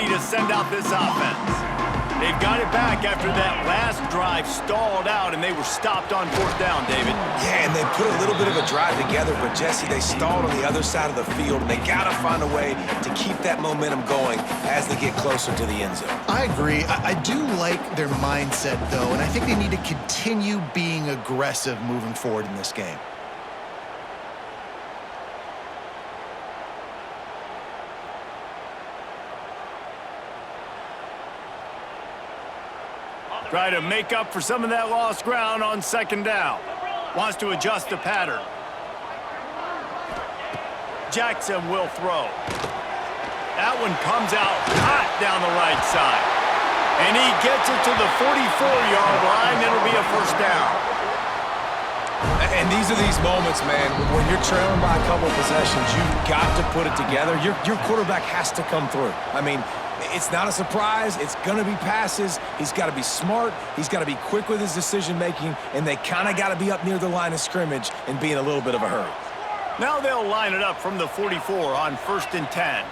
ready to send out this offense. They've got it back after that last drive stalled out, and they were stopped on fourth down, David. Yeah, and they put a little bit of a drive together, but, Jesse, they stalled on the other side of the field, and they got to find a way to keep that momentum going as they get closer to the end zone. I agree. I do like their mindset, though, and I think they need to continue being aggressive moving forward in this game. Try to make up for some of that lost ground on second down. Wants to adjust the pattern. Jackson will throw. That one comes out hot down the right side. And he gets it to the 44-yard line. It'll be a first down. And these are these moments, man, when you're trailing by a couple possessions, you've got to put it together. Your quarterback has to come through. I mean, it's not a surprise. It's going to be passes. He's got to be smart. He's got to be quick with his decision-making, and they kind of got to be up near the line of scrimmage and be in a little bit of a hurry. Now they'll line it up from the 44 on 1st and 10.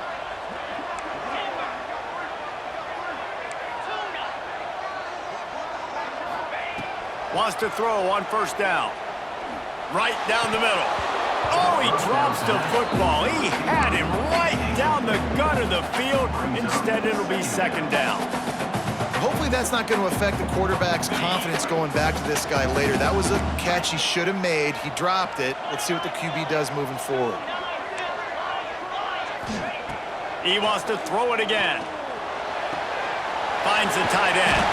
Wants to throw on 1st down. Right down the middle. Oh, he drops the football. He had him right down the gut of the field. Instead, it'll be 2nd down. Hopefully that's not going to affect the quarterback's confidence going back to this guy later. That was a catch he should have made. He dropped it. Let's see what the QB does moving forward. He wants to throw it again. Finds the tight end.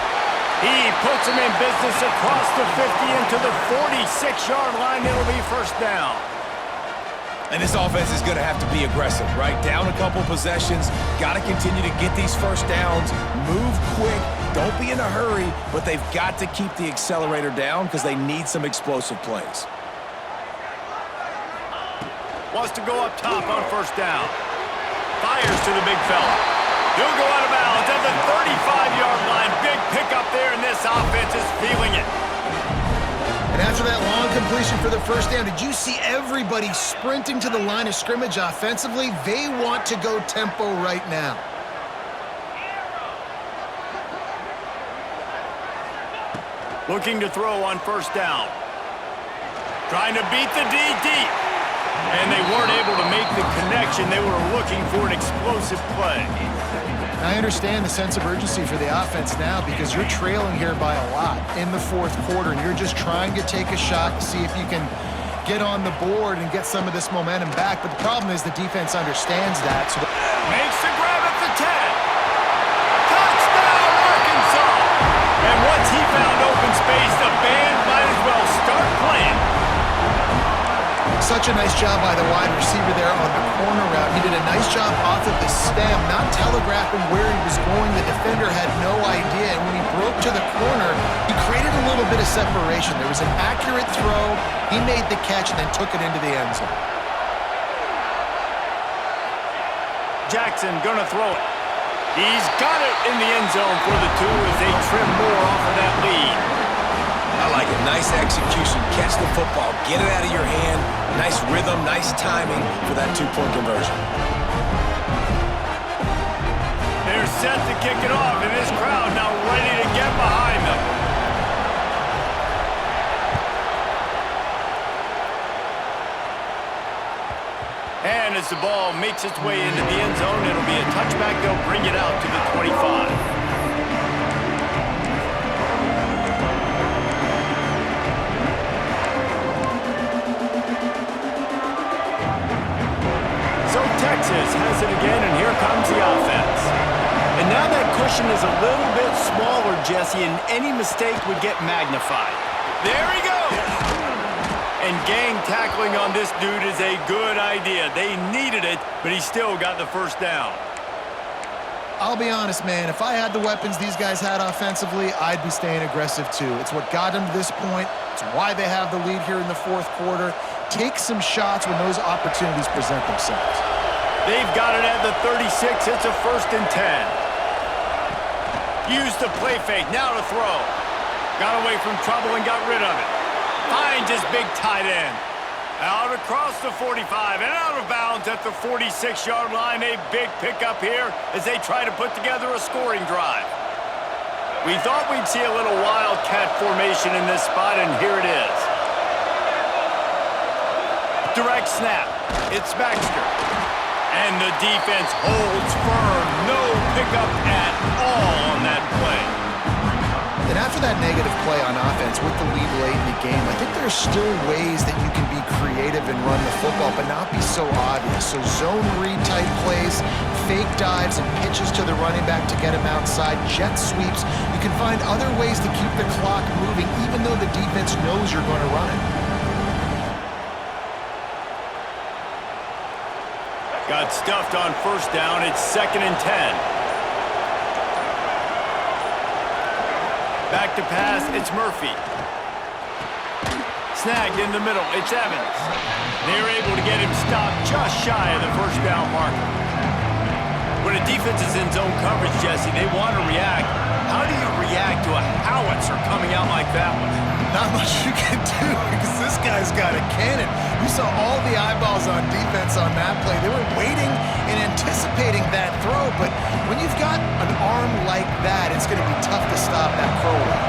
He puts him in business across the 50 into the 46-yard line. It'll be 1st down. And this offense is going to have to be aggressive, right? Down a couple possessions, got to continue to get these first downs, move quick, don't be in a hurry, but they've got to keep the accelerator down because they need some explosive plays. Wants to go up top on 1st down. Fires to the big fella. He'll go out of bounds at the 35-yard line. Big pickup there, and this offense is feeling it. And after that long completion for the 1st down, did you see everybody sprinting to the line of scrimmage offensively? They want to go tempo right now. Looking to throw on 1st down. Trying to beat the D deep. And they weren't able to make the connection. They were looking for an explosive play. I understand the sense of urgency for the offense now because you're trailing here by a lot in the 4th quarter, and you're just trying to take a shot to see if you can get on the board and get some of this momentum back. But the problem is the defense understands that. So makes the grab at the 10. Touchdown, Arkansas! And once he found open space, the band might as well start playing. Such a nice job by the wide receiver there on the corner route. He did a nice job off of the stem, not telegraphing where he was going. The defender had no idea, and when he broke to the corner, he created a little bit of separation. There was an accurate throw. He made the catch and then took it into the end zone. Jackson gonna throw it. He's got it in the end zone for the 2 as they trim more off of that lead. I like it. Nice execution. Catch the football. Get it out of your hand. Nice rhythm, nice timing for that 2-point conversion. They're set to kick it off, and this crowd now ready to get behind them. And as the ball makes its way into the end zone, it'll be a touchback. They'll bring it out to the 25. Texas has it again, and here comes the offense. And now that cushion is a little bit smaller, Jesse, and any mistake would get magnified. There he goes! And gang tackling on this dude is a good idea. They needed it, but he still got the 1st down. I'll be honest, man. If I had the weapons these guys had offensively, I'd be staying aggressive too. It's what got them to this point. It's why they have the lead here in the 4th quarter. Take some shots when those opportunities present themselves. They've got it at the 36. It's a 1st and 10. Used the play fake. Now to throw. Got away from trouble and got rid of it. Finds his big tight end. Out across the 45 and out of bounds at the 46-yard line. A big pickup here as they try to put together a scoring drive. We thought we'd see a little wildcat formation in this spot, and here it is. Direct snap. It's Baxter. And the defense holds firm. No pickup at all on that play. And after that negative play on offense with the lead late in the game, I think there's still ways that you can be creative and run the football, but not be so obvious. So zone read type plays, fake dives, and pitches to the running back to get him outside, jet sweeps. You can find other ways to keep the clock moving, even though the defense knows you're going to run it. Got stuffed on first down. It's 2nd and 10. Back to pass, it's Murphy. Snagged in the middle, it's Evans. They're able to get him stopped just shy of the first down marker. When a defense is in zone coverage, Jesse, they want to react. How do you react to a howitzer coming out like that one? Not much you can do because this guy's got a cannon. You saw all the eyeballs on defense on that play. They were waiting and anticipating that throw, but when you've got an arm like that, it's going to be tough to stop that throwaway.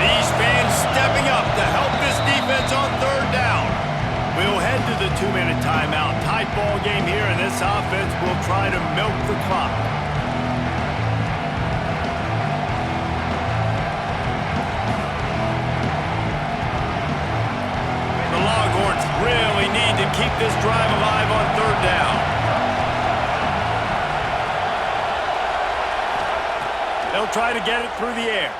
These fans stepping up to help this defense on third down. We'll head to the 2-minute timeout. Tight ball game here, and this offense will try to milk the clock. Really need to keep this drive alive on third down. They'll try to get it through the air.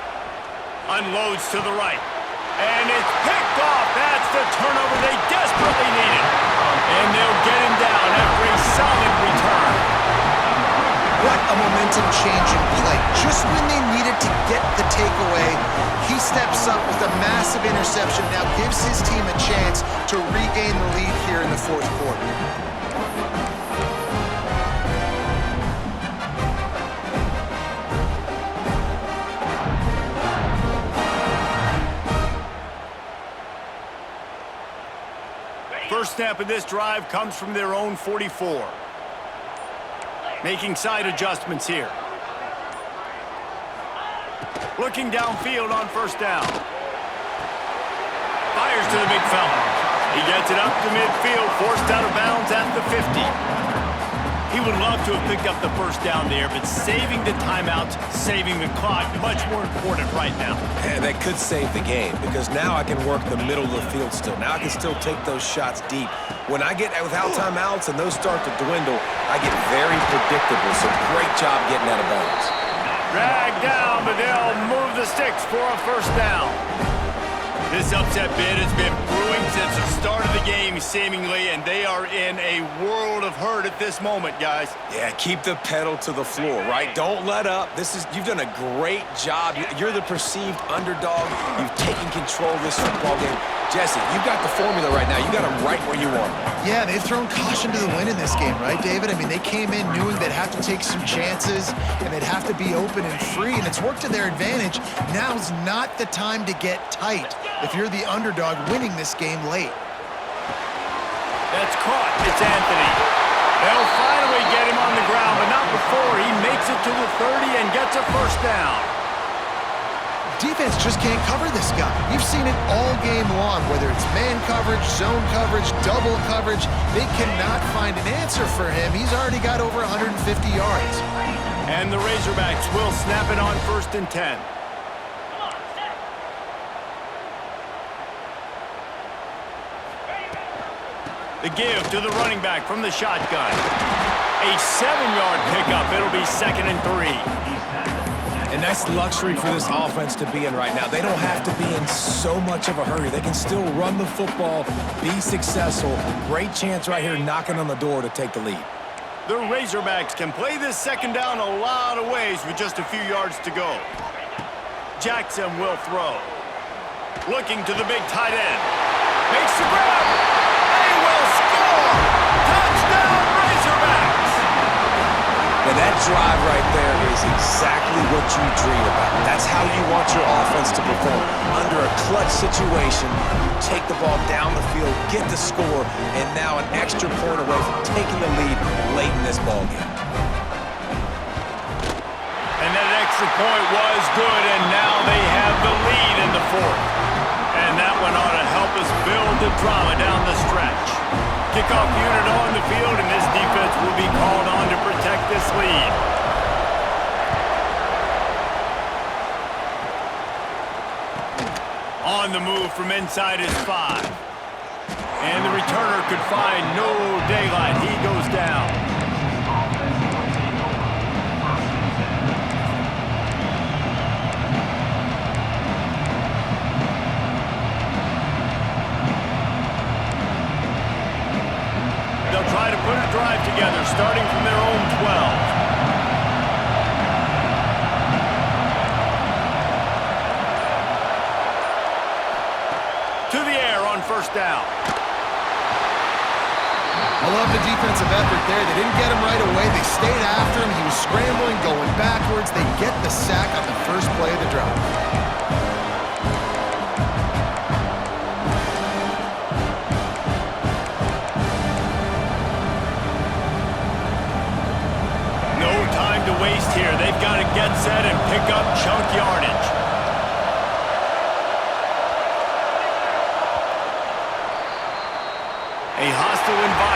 Unloads to the right. And it's picked off. That's the turnover they desperately needed. And they'll get him down after a solid return. What a momentum-changing play. Just when they needed to get the takeaway, he steps up with a massive interception, now gives his team a chance to regain the lead here in the fourth quarter. First snap of this drive comes from their own 44. Making side adjustments here. Looking downfield on first down. Fires to the big fella. He gets it up to midfield, forced out of bounds at the 50. He would love to have picked up the first down there, but saving the timeouts, saving the clock, much more important right now. And that could save the game, because now I can work the middle of the field still. Now I can still take those shots deep. When I get without timeouts and those start to dwindle, I get very predictable, so great job getting out of bounds. Dragged down, but they'll move the sticks for a first down. This upset bid has been brewing since the start of the game, seemingly, and they are in a world of hurt at this moment, guys. Yeah, keep the pedal to the floor, right? Don't let up. You've done a great job. You're the perceived underdog. You've taken control of this football game. Jesse, you've got the formula right now. You got them right where you want them. Yeah, they've thrown caution to the wind in this game, right, David? I mean, they came in knowing they'd have to take some chances and they'd have to be open and free, and it's worked to their advantage. Now's not the time to get tight if you're the underdog winning this game late. That's caught. It's Anthony. They'll finally get him on the ground, but not before he makes it to the 30 and gets a first down. Defense just can't cover this guy. You've seen it all game long, whether it's man coverage, zone coverage, double coverage. They cannot find an answer for him. He's already got over 150 yards. And the Razorbacks will snap it on 1st and 10. The give to the running back from the shotgun. A 7-yard pickup. It'll be 2nd and 3. And that's luxury for this offense to be in right now. They don't have to be in so much of a hurry. They can still run the football, be successful. Great chance right here knocking on the door to take the lead. The Razorbacks can play this second down a lot of ways with just a few yards to go. Jackson will throw. Looking to the big tight end. Makes the grab. They will score! Touchdown Razorbacks! And That drive right there is exactly what you dream about. That's how you want your offense to perform. Under a clutch situation, take the ball down the field, get the score, and now an extra point away from taking the lead late in this ballgame. And that extra point was good, and now they have the lead in the fourth. And that one ought to help us build the drama down the stretch. Kickoff unit on the field, and this defense will be called on to protect this lead. On the move from inside his 5. And the returner could find no daylight. He goes down. They'll try to put a drive together, starting from their own 12. To the air on first down. I love the defensive effort there. They didn't get him right away. They stayed after him. He was scrambling, going backwards. They get the sack on the first play of the drive. No time to waste here. They've got to get set and pick up chunk yardage. A hostile environment